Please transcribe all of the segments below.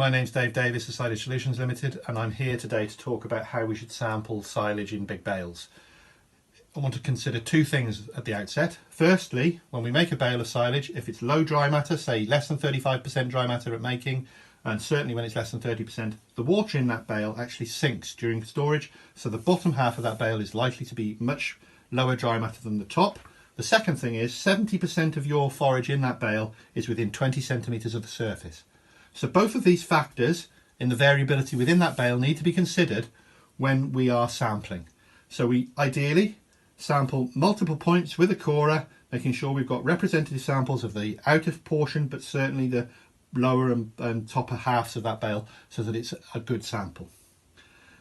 my name's Dave Davies of Silage Solutions Ltd, and I'm here today to talk about how we should sample silage in big bales. I want to consider two things at the outset. Firstly, when we make a bale of silage, if it's low dry matter, say less than 35% dry matter at making, and certainly when it's less than 30%, the water in that bale actually sinks during storage, so the bottom half of that bale is likely to be much lower dry matter than the top. The second thing is 70% of your forage in that bale is within 20 centimetres of the surface. So both of these factors in the variability within that bale need to be considered when we are sampling. So we ideally sample multiple points with a corer, making sure we've got representative samples of the outer portion, but certainly the lower and topper halves of that bale, so that it's a good sample.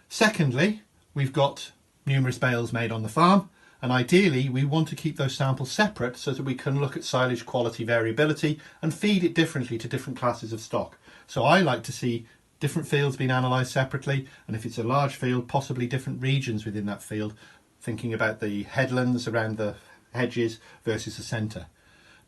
Secondly, we've got numerous bales made on the farm, and ideally we want to keep those samples separate so that we can look at silage quality variability and feed it differently to different classes of stock. So I like to see different fields being analysed separately, and if it's a large field, possibly different regions within that field, thinking about the headlands around the hedges versus the centre.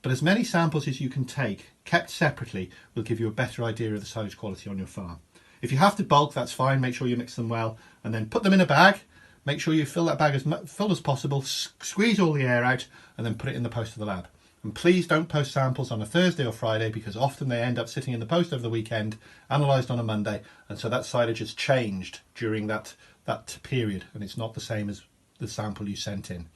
But as many samples as you can take, kept separately, will give you a better idea of the silage quality on your farm. If you have to bulk, that's fine, make sure you mix them well, and then put them in a bag. Make sure you fill that bag as full as possible, squeeze all the air out, and then put it in the post to the lab. And please don't post samples on a Thursday or Friday, because often they end up sitting in the post over the weekend, analysed on a Monday, and so that silage has changed during that period, and it's not the same as the sample you sent in.